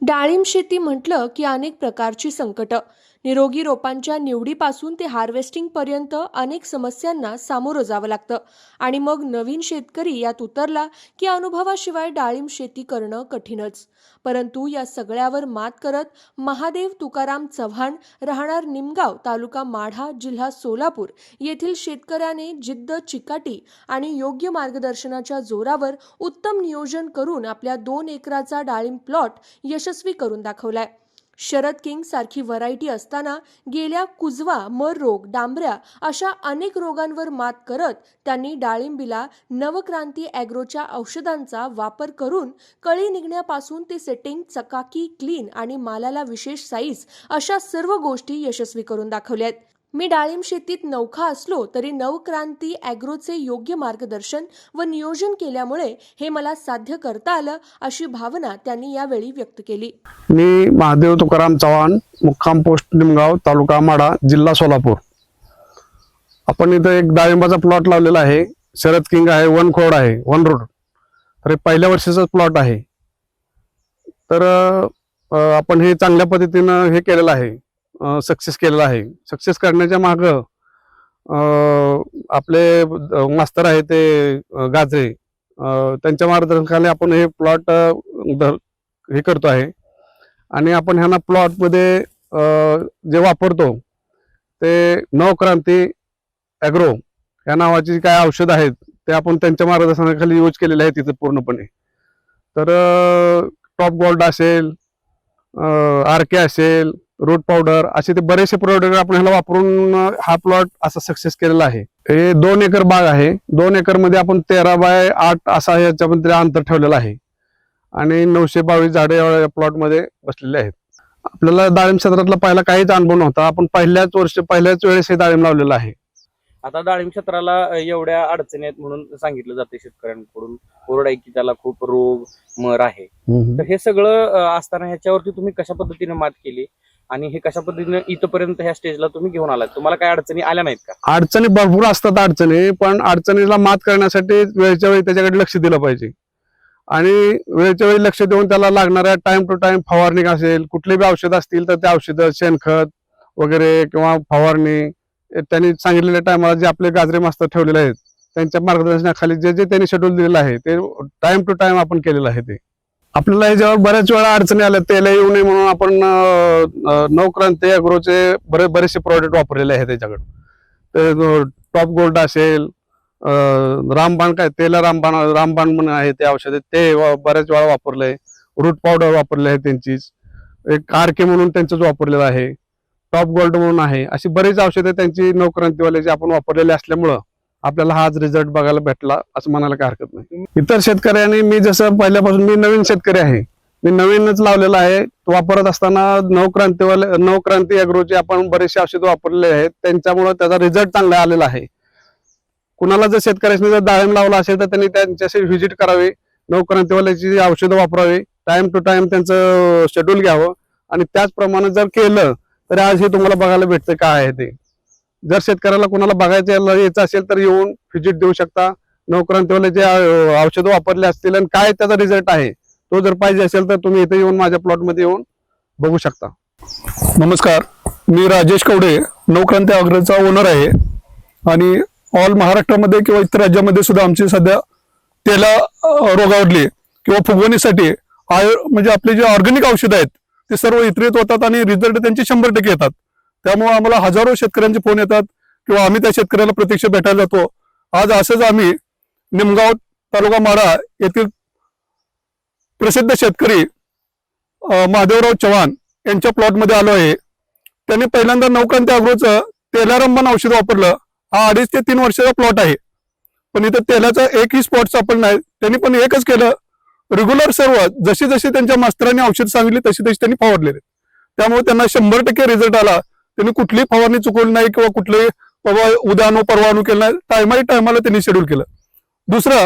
डाळिंब शेती म्हटलं की अनेक प्रकारची संकट, निरोगी रोपांच्या निवडीपासून ते हार्वेस्टिंग पर्यंत अनेक समस्यांना सामोरं जावं लागतं. आणि मग नवीन शेतकरी यात उतरला की अनुभवाशिवाय डाळिंब शेती करणं कठीणच. परंतु या सगळ्यावर मात करत महादेव तुकाराम चव्हाण, राहणार निमगाव, तालुका माढा, जिल्हा सोलापूर येथील शेतकऱ्याने जिद्द, चिकाटी आणि योग्य मार्गदर्शनाच्या जोरावर उत्तम नियोजन करून आपल्या 2 एकराचा डाळिंब प्लॉट यशस्वी करून दाखवलाय. शरद किंग सारखी व्हरायटी असताना गेल्या कुजवा, मर रोग, डांबऱ्या अशा अनेक रोगांवर मात करत त्यांनी डाळिंबीला नवक्रांती ॲग्रोच्या औषधांचा वापर करून कळी निघण्यापासून ते सेटिंग, चकाकी, क्लीन आणि मालाला विशेष साईज अशा सर्व गोष्टी यशस्वी करून दाखवल्यात. मी डाळिंब शेतीत नवखा असलो तरी नवक्रांती ॲग्रोचे योग्य मार्गदर्शन व नियोजन केल्यामुळे हे मला साध्य करता आलं, अशी भावना त्यांनी यावेळी व्यक्त केली. मी महादेव तुकाराम चव्हाण, मुक्काम पोस्ट निमगाव, तालुका माढा, जिल्हा सोलापूर. आपण इथं एक डाळिंबाचा प्लॉट लावलेला आहे. शरद किंग आहे, वन खोड आहे, वन रोड. तर हे पहिल्या वर्षीचा प्लॉट आहे. तर आपण हे चांगल्या पद्धतीनं हे केलेलं आहे, सक्सेस केलेला आहे. सक्सेस करण्याच्या माग आपले मास्तर आहे ते गाजरे, त्यांच्या मार्गदर्शनाखाली आपण हे प्लॉट हे करतो आहे. आणि आपण ह्यांना प्लॉटमध्ये जे वापरतो ते नवक्रांती ॲग्रो या नावाची काय औषध आहेत ते आपण त्यांच्या मार्गदर्शनाखाली यूज केलेले आहेत तिथे पूर्णपणे. तर टॉप गोल्ड असेल, आरके असेल, रूट पावडर असे ते बरेचसे प्रोडक्ट आपण ह्याला वापरून हा प्लॉट असा सक्सेस केलेला आहे. हे 2 एकर बाग आहे. 2 एकर मध्ये आपण 13 बाय 8 असा याच्यामध्ये अंतर ठेवलेलं आहे. आणि 922 झाडे या प्लॉट मध्ये बसलेले आहेत. आपल्याला डाळिंब क्षेत्रातला पहिला काहीच अनुभव नव्हता. आपण पहिल्याच वेळेस हे डाळिंब लावलेलं आहे. आता डाळिंब क्षेत्राला एवढ्या अडचणी आहेत म्हणून सांगितलं जाते शेतकऱ्यांकडून, ओरड आहे की त्याला खूप रोग, मर आहे. तर हे सगळं असताना ह्याच्यावरती तुम्ही कशा पद्धतीने मात केली आणि हे कशा पद्धतीने इथपर्यंत ह्या स्टेजला तुम्ही घेऊन आलात? तुम्हाला काय अडचणी आल्या नाहीत का? अडचणी भरपूर असतात अडचणी, पण अडचणीला मात करण्यासाठी वेळच्या वेळी त्याच्याकडे लक्ष दिलं पाहिजे. आणि वेळच्या वेळी लक्ष देऊन त्याला लागणाऱ्या टाइम टू टाइम फवारणी असेल, कुठले बी औषध असतील तर ते औषधं, शेणखत वगैरे किंवा फवारणी त्यांनी सांगितलेल्या टायमाला जे आपले गाजरे मास्तर ठेवलेले आहेत त्यांच्या मार्गदर्शनाखाली जे जे त्यांनी शेड्यूल दिलेलं आहे ते टाइम टू टाइम आपण केलेलं आहे. ते आपल्याला ह्याच्यावर बऱ्याच वेळा अडचणी आल्या, त्याला येऊ नये म्हणून आपण नवक्रांती ॲग्रोचे बरेचसे प्रोडक्ट वापरलेले आहेत. त्याच्याकडे टॉप गोल्ड असेल, रामबाण, काय तेला रामबाण म्हणून आहे ते औषध, ते बऱ्याच वेळा वापरलंय. रूट पावडर वापरले आहे त्यांचीच. एक आरके म्हणून त्यांचंच वापरलेलं आहे. टॉप गोल्ड म्हणून आहे. अशी बरीच औषधं त्यांची नवक्रांतीवाल्याची आपण वापरलेले असल्यामुळं आपल्याला हाच रिझल्ट बघायला भेटला असं म्हणायला काही हरकत नाही. इतर शेतकऱ्यांनी, मी जसं पहिल्यापासून, मी नवीन शेतकरी आहे, मी नवीनच लावलेला आहे. वापरत असताना नवक्रांती ॲग्रोचे आपण बरेचसे औषधं वापरलेले आहेत. त्यांच्यामुळे त्याचा रिझल्ट चांगला आलेला आहे. कुणाला जर शेतकऱ्यांनी जर डाळिंब लावला असेल तर त्यांनी त्यांच्याशी व्हिजिट करावी, नवक्रांतीवाल्याची औषधं वापरावी, टाइम टू टाइम त्यांचं शेड्यूल घ्यावं. आणि त्याचप्रमाणे जर केलं तर आज हे तुम्हाला बघायला भेटतं काय आहे ते. जर शेतकऱ्याला कुणाला बघायचं यायचं असेल तर येऊन व्हिजिट देऊ शकता. नवक्रांतीवाल्याचे औषधं वापरले असतील आणि काय त्याचा रिझल्ट आहे तो जर पाहिजे असेल तर तुम्ही इथे येऊन माझ्या प्लॉटमध्ये येऊन बघू शकता. नमस्कार, मी राजेश कवडे, नवक्रांती ॲग्रोचा ओनर आहे. आणि ऑल महाराष्ट्रामध्ये किंवा इतर राज्यामध्ये सुद्धा आमची सध्या तेला रोगावरली किंवा फुगवणीसाठी म्हणजे आपले जे ऑर्गॅनिक औषधं आहेत ते सर्व वितरित होतात आणि रिझल्ट त्यांचे 100% येतात. त्यामुळे आम्हाला हजारो शेतकऱ्यांचे फोन येतात किंवा आम्ही त्या शेतकऱ्याला प्रत्यक्ष भेटायला जातो. आज असंच आम्ही निमगाव, तालुका माढा येथील प्रसिद्ध शेतकरी महादेवराव चव्हाण यांच्या प्लॉटमध्ये आलो आहे. त्यांनी पहिल्यांदा नवक्रांती ॲग्रोचं तेलारंबन औषध वापरलं. हा 2.5 ते 3 वर्षाचा प्लॉट आहे, पण इथं तेलाचा एकही स्पॉट सापडला नाही. त्यांनी पण एकच केलं, रेग्युलर सर्व जशी जशी त्यांच्या मास्तरांनी औषध सांगितली तशी तशी त्यांनी फवारलेले. त्यामुळे त्यांना 100% रिझल्ट आला. त्यांनी कुठलीही फवारणी चुकवली नाही किंवा कुठलेही उद्यानो परवानो केलं नाही. टायमाला त्यांनी शेड्यूल केलं. दुसरं,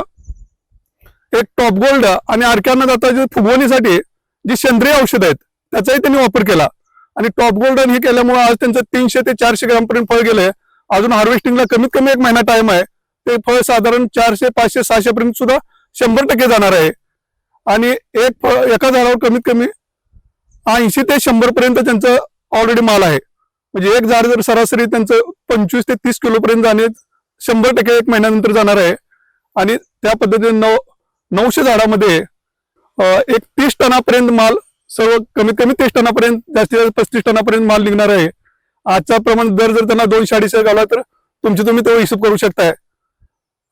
एक टॉप गोल्ड आणि आरक्यांना जाता फुगवणीसाठी जी सेंद्रिय औषध आहेत त्याचाही त्यांनी वापर केला. आणि टॉप गोल्ड हे केल्यामुळे आज त्यांचं 300 ते 400 ग्रामपर्यंत फळ गेले. अजून हार्वेस्टिंगला कमीत कमी 1 महिना टाइम आहे. ते फळ साधारण 400, 500, 600 पर्यंत सुद्धा 100% जाणार आहे. आणि एका झाडावर कमीत कमी 80 ते 100 पर्यंत त्यांचं ऑलरेडी माल आहे. म्हणजे एक झाड जर सरासरी त्यांचं 25 ते 30 किलो पर्यंत जाणे 100% एक महिन्यानंतर जाणार आहे. आणि त्या पद्धतीने 900 झाडामध्ये एक 30 टनापर्यंत माल, सर्व कमीत कमी 30 टनापर्यंत, जास्तीत जास्त 35 टनापर्यंत माल निघणार आहे. आजचा प्रमाण दर जर त्यांना 200-250 गावला तर तुम्ही तो हिशोब करू शकताय.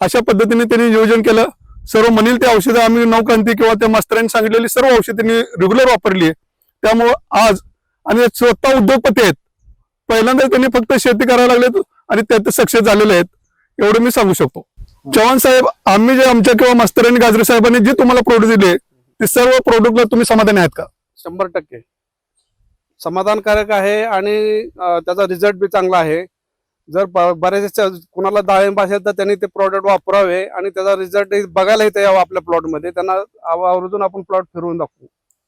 अशा पद्धतीने त्यांनी नियोजन केलं. सर्व म्हणील ते औषधं आम्ही नवक्रांती किंवा त्या मास्तरांनी सांगितलेली सर्व औषधं त्यांनी रेग्युलर वापरली. त्यामुळं आज आणि स्वतः उद्योगपती आहेत. पहिल्यांदा त्यांनी फक्त शेती करायला लागलेत आणि त्यात सक्सेस झालेले आहेत, एवढं मी सांगू शकतो. चव्हाण साहेब, आम्ही जे आमच्या किंवा मास्तरांनी गाजरे साहेबांनी जे तुम्हाला प्रोडक्ट दिले ते सर्व प्रोडक्टला तुम्ही समाधानी आहात का? 100% समाधानकारक आहे आणि त्याचा रिझल्ट बी चांगला आहे. जर बऱ्याच कुणाला डाळिंब असेल तर त्यांनी ते प्रॉडक्ट वापरावे आणि त्याचा रिझल्ट बघायला येते यावं आपल्या प्लॉटमध्ये. त्यांना आवर्जून आपण प्लॉट फिरवून दाखवू.